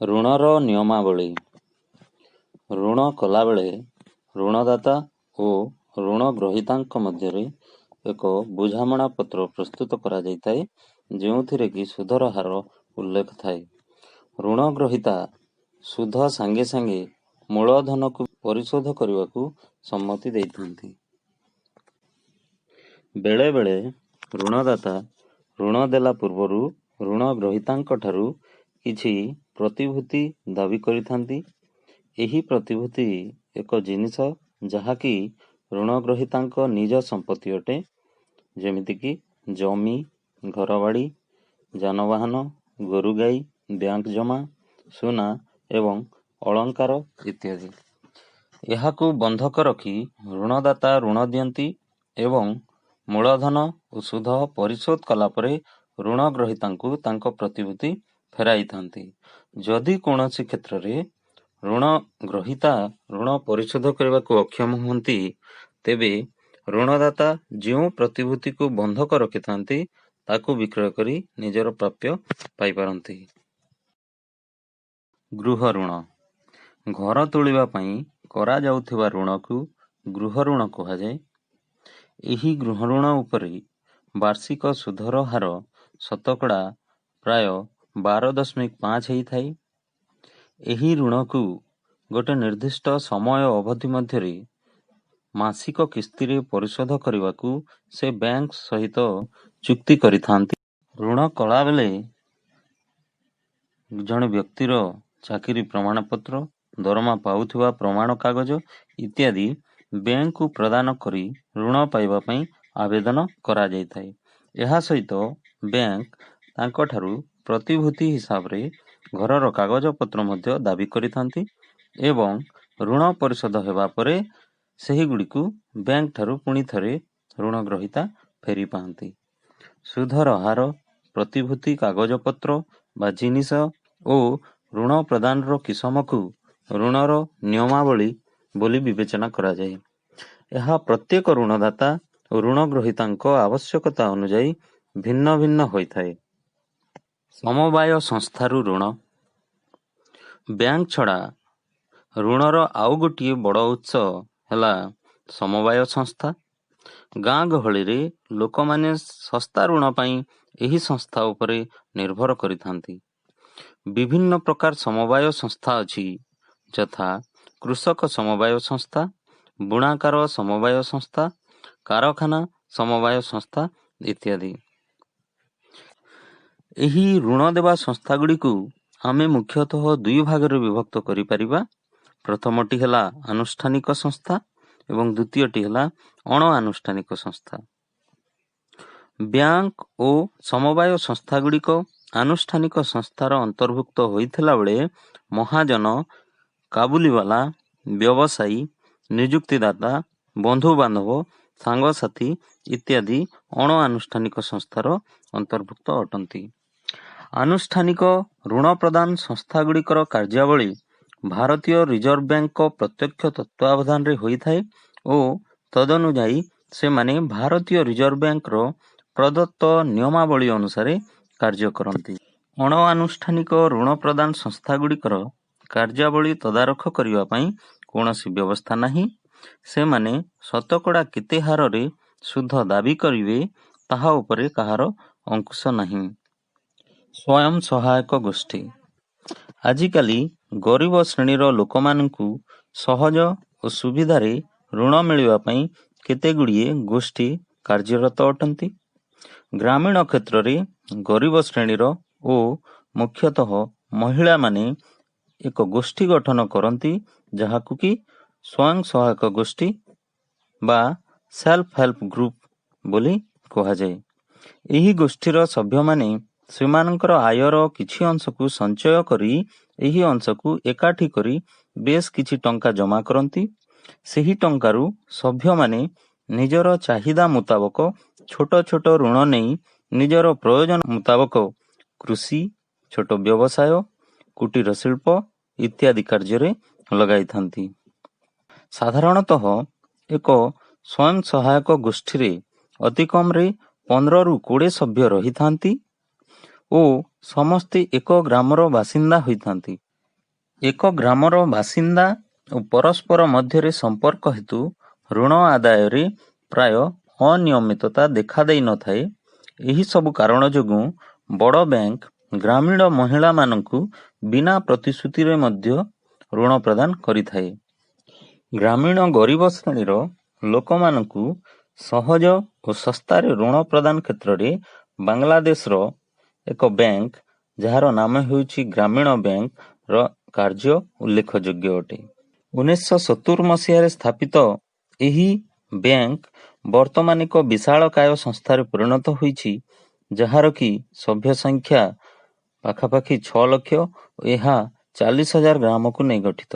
ଋଣର ନିୟମାବଳୀ। ଋଣ କଲାବେଳେ ଋଣଦାତା ଓ ଋଣ ଗ୍ରହୀତାଙ୍କ ମଧ୍ୟରେ ଏକ ବୁଝାମଣା ପତ୍ର ପ୍ରସ୍ତୁତ କରାଯାଇଥାଏ, ଯେଉଁଥିରେ କି ସୁଧର ହାର ଉଲ୍ଲେଖ ଥାଏ। ଋଣ ଗ୍ରହୀତା ସୁଧ ସାଙ୍ଗେ ସାଙ୍ଗେ ମୂଳଧନକୁ ପରିଶୋଧ କରିବାକୁ ସମ୍ମତି ଦେଇଥାନ୍ତି। ବେଳେବେଳେ ଋଣଦାତା ଋଣ ଦେଲା ପୂର୍ବରୁ ଋଣ ଗ୍ରହୀତାଙ୍କଠାରୁ କିଛି ପ୍ରତିଭୂତି ଦାବି କରିଥାନ୍ତି। ଏହି ପ୍ରତିଭୂତି ଏକ ଜିନିଷ ଯାହାକି ଋଣ ଗ୍ରହୀତାଙ୍କ ନିଜ ସମ୍ପତ୍ତି ଅଟେ, ଯେମିତିକି ଜମି, ଘରବାଡ଼ି, ଯାନବାହନ, ଗୋରୁଗାଈ, ବ୍ୟାଙ୍କ ଜମା, ସୁନା ଏବଂ ଅଳଙ୍କାର ଇତ୍ୟାଦି। ଏହାକୁ ବନ୍ଧକ ରଖି ଋଣଦାତା ଋଣ ଦିଅନ୍ତି ଏବଂ ମୂଳଧନ ଓ ସୁଧ ପରିଶୋଧ କଲା ପରେ ଋଣ ଗ୍ରହୀତାଙ୍କୁ ତାଙ୍କ ପ୍ରତିଭୂତି ଫେରାଇଥାନ୍ତି। ଯଦି କୌଣସି କ୍ଷେତ୍ରରେ ଋଣ ଗ୍ରହୀତା ଋଣ ପରିଶୋଧ କରିବାକୁ ଅକ୍ଷମ ହୁଅନ୍ତି, ତେବେ ଋଣଦାତା ଯେଉଁ ପ୍ରତିଭୂତିକୁ ବନ୍ଧକ ରଖିଥାନ୍ତି ତାକୁ ବିକ୍ରୟ କରି ନିଜର ପ୍ରାପ୍ୟ ପାଇପାରନ୍ତି। ଗୃହ ଋଣ। ଘର ତୋଳିବା ପାଇଁ କରାଯାଉଥିବା ଋଣକୁ ଗୃହ ଋଣ କୁହାଯାଏ। ଏହି ଗୃହ ଋଣ ଉପରେ ବାର୍ଷିକ ସୁଧର ହାର ଶତକଡ଼ା ପ୍ରାୟ 12.5 ହେଇଥାଏ। ଏହି ଋଣକୁ ଗୋଟେ ନିର୍ଦ୍ଦିଷ୍ଟ ସମୟ ଅବଧି ମଧ୍ୟରେ ମାସିକ କିସ୍ତିରେ ପରିଶୋଧ କରିବାକୁ ସେ ବ୍ୟାଙ୍କ ସହିତ ଚୁକ୍ତି କରିଥାନ୍ତି। ଋଣ କଳାବେଳେ ଜଣେ ବ୍ୟକ୍ତିର ଚାକିରି ପ୍ରମାଣପତ୍ର, ଦରମା ପାଉଥିବା ପ୍ରମାଣ କାଗଜ ଇତ୍ୟାଦି ବ୍ୟାଙ୍କକୁ ପ୍ରଦାନ କରି ଋଣ ପାଇବା ପାଇଁ ଆବେଦନ କରାଯାଇଥାଏ। ଏହା ସହିତ ବ୍ୟାଙ୍କ ତାଙ୍କଠାରୁ ପ୍ରତିଭୂତି ହିସାବରେ ଘରର କାଗଜପତ୍ର ମଧ୍ୟ ଦାବି କରିଥାନ୍ତି ଏବଂ ଋଣ ପରିଶୋଧ ହେବା ପରେ ସେହିଗୁଡ଼ିକୁ ବ୍ୟାଙ୍କଠାରୁ ପୁଣି ଥରେ ଋଣ ଗ୍ରହୀତା ଫେରି ପାଆନ୍ତି। ସୁଧର ହାର, ପ୍ରତିଭୂତି କାଗଜପତ୍ର ବା ଜିନିଷ ଓ ଋଣ ପ୍ରଦାନର କିସମକୁ ଋଣର ନିୟମାବଳୀ ବୋଲି ବିବେଚନା କରାଯାଏ। ଏହା ପ୍ରତ୍ୟେକ ଋଣଦାତା ଓ ଋଣ ଗ୍ରହୀତାଙ୍କ ଆବଶ୍ୟକତା ଅନୁଯାୟୀ ଭିନ୍ନ ଭିନ୍ନ ହୋଇଥାଏ। ସମବାୟ ସଂସ୍ଥାରୁ ଋଣ। ବ୍ୟାଙ୍କ ଛଡ଼ା ଋଣର ଆଉ ଗୋଟିଏ ବଡ଼ ଉତ୍ସ ହେଲା ସମବାୟ ସଂସ୍ଥା। ଗାଁ ଗହଳିରେ ଲୋକମାନେ ଶସ୍ତା ଋଣ ପାଇଁ ଏହି ସଂସ୍ଥା ଉପରେ ନିର୍ଭର କରିଥାନ୍ତି। ବିଭିନ୍ନ ପ୍ରକାର ସମବାୟ ସଂସ୍ଥା ଅଛି, ଯଥା କୃଷକ ସମବାୟ ସଂସ୍ଥା, ବୁଣାକାର ସମବାୟ ସଂସ୍ଥା, କାରଖାନା ସମବାୟ ସଂସ୍ଥା ଇତ୍ୟାଦି। ଏହି ଋଣ ଦେବା ସଂସ୍ଥାଗୁଡ଼ିକୁ ଆମେ ମୁଖ୍ୟତଃ ଦୁଇ ଭାଗରେ ବିଭକ୍ତ କରିପାରିବା। ପ୍ରଥମଟି ହେଲା ଆନୁଷ୍ଠାନିକ ସଂସ୍ଥା ଏବଂ ଦ୍ୱିତୀୟଟି ହେଲା ଅଣ-ଆନୁଷ୍ଠାନିକ ସଂସ୍ଥା। ବ୍ୟାଙ୍କ ଓ ସମବାୟ ସଂସ୍ଥାଗୁଡ଼ିକ ଆନୁଷ୍ଠାନିକ ସଂସ୍ଥାର ଅନ୍ତର୍ଭୁକ୍ତ ହୋଇଥିଲା ବେଳେ ମହାଜନ, କାବୁଲିବାଲା, ବ୍ୟବସାୟୀ, ନିଯୁକ୍ତିଦାତା, ବନ୍ଧୁବାନ୍ଧବ, ସାଙ୍ଗସାଥୀ ଇତ୍ୟାଦି ଅଣ-ଆନୁଷ୍ଠାନିକ ସଂସ୍ଥାର ଅନ୍ତର୍ଭୁକ୍ତ ଅଟନ୍ତି। ଆନୁଷ୍ଠାନିକ ଋଣ ପ୍ରଦାନ ସଂସ୍ଥାଗୁଡ଼ିକର କାର୍ଯ୍ୟାବଳୀ ଭାରତୀୟ ରିଜର୍ଭ ବ୍ୟାଙ୍କଙ୍କ ପ୍ରତ୍ୟକ୍ଷ ତତ୍ତ୍ୱାବଧାନରେ ହୋଇଥାଏ ଓ ତଦନୁଯାୟୀ ସେମାନେ ଭାରତୀୟ ରିଜର୍ଭ ବ୍ୟାଙ୍କର ପ୍ରଦତ୍ତ ନିୟମାବଳୀ ଅନୁସାରେ କାର୍ଯ୍ୟ କରନ୍ତି। ଅଣ-ଆନୁଷ୍ଠାନିକ ଋଣ ପ୍ରଦାନ ସଂସ୍ଥାଗୁଡ଼ିକର କାର୍ଯ୍ୟାବଳୀ ତଦାରଖ କରିବା ପାଇଁ କୌଣସି ବ୍ୟବସ୍ଥା ନାହିଁ। ସେମାନେ ଶତକଡ଼ା କେତେ ହାରରେ ସୁଧ ଦାବି କରିବେ ତାହା ଉପରେ କାହାର ଅଙ୍କୁଶ ନାହିଁ। ସ୍ୱୟଂ ସହାୟକ ଗୋଷ୍ଠୀ। ଆଜିକାଲି ଗରିବ ଶ୍ରେଣୀର ଲୋକମାନଙ୍କୁ ସହଜ ଓ ସୁବିଧାରେ ଋଣ ମିଳିବା ପାଇଁ କେତେଗୁଡ଼ିଏ ଗୋଷ୍ଠୀ କାର୍ଯ୍ୟରତ ଅଟନ୍ତି। ଗ୍ରାମୀଣ କ୍ଷେତ୍ରରେ ଗରିବ ଶ୍ରେଣୀର ଓ ମୁଖ୍ୟତଃ ମହିଳାମାନେ ଏକ ଗୋଷ୍ଠୀ ଗଠନ କରନ୍ତି, ଯାହାକୁ କି ସ୍ୱୟଂ ସହାୟକ ଗୋଷ୍ଠୀ ବା ସେଲ୍ଫ ହେଲ୍ପ ଗ୍ରୁପ ବୋଲି କୁହାଯାଏ। ଏହି ଗୋଷ୍ଠୀର ସଭ୍ୟମାନେ ସେମାନଙ୍କର ଆୟର କିଛି ଅଂଶକୁ ସଞ୍ଚୟ କରି ଏହି ଅଂଶକୁ ଏକାଠି କରି ବେଶ କିଛି ଟଙ୍କା ଜମା କରନ୍ତି। ସେହି ଟଙ୍କାରୁ ସଭ୍ୟମାନେ ନିଜର ଚାହିଦା ମୁତାବକ ଛୋଟ ଛୋଟ ଋଣ ନେଇ ନିଜର ପ୍ରୟୋଜନ ମୁତାବକ କୃଷି, ଛୋଟ ବ୍ୟବସାୟ, କୁଟୀର ଶିଳ୍ପ ଇତ୍ୟାଦି କାର୍ଯ୍ୟରେ ଲଗାଇଥାନ୍ତି। ସାଧାରଣତଃ ଏକ ସ୍ୱୟଂ ସହାୟକ ଗୋଷ୍ଠୀରେ ଅତିକମରେ 15ରୁ 20 ସଭ୍ୟ ରହିଥାନ୍ତି ଓ ସମସ୍ତେ ଏକ ଗ୍ରାମର ବାସିନ୍ଦା ହୋଇଥାନ୍ତି। ଏକ ଗ୍ରାମର ବାସିନ୍ଦା ଓ ପରସ୍ପର ମଧ୍ୟରେ ସମ୍ପର୍କ ହେତୁ ଋଣ ଆଦାୟରେ ପ୍ରାୟ ଅନିୟମିତତା ଦେଖାଦେଇ ନଥାଏ। ଏହି ସବୁ କାରଣ ଯୋଗୁଁ ବଡ଼ ବ୍ୟାଙ୍କ ଗ୍ରାମୀଣ ମହିଳାମାନଙ୍କୁ ବିନା ପ୍ରତିଶ୍ରୁତିରେ ମଧ୍ୟ ଋଣ ପ୍ରଦାନ କରିଥାଏ। ଗ୍ରାମୀଣ ଗରିବ ଶ୍ରେଣୀର ଲୋକମାନଙ୍କୁ ସହଜ ଓ ଶସ୍ତାରେ ଋଣ ପ୍ରଦାନ କ୍ଷେତ୍ରରେ ବାଂଲାଦେଶର ଏକ ବ୍ୟାଙ୍କ, ଯାହାର ନାମ ହେଉଛି ଗ୍ରାମୀଣ ବ୍ୟାଙ୍କ ର କାର୍ଯ୍ୟ ଉଲ୍ଲେଖଯୋଗ୍ୟ ଅଟେ। 1970 ମସିହାରେ ସ୍ଥାପିତ ଏହି ବ୍ୟାଙ୍କ ବର୍ତ୍ତମାନ ଏକ ବିଶାଳକାୟ ସଂସ୍ଥାରେ ପରିଣତ ହୋଇଛି, ଯାହାର କି ସଭ୍ୟ ସଂଖ୍ୟା ପାଖାପାଖି 6 ଲକ୍ଷ ଓ ଏହା 40,000 ଗ୍ରାମକୁ ନେଇ ଗଠିତ।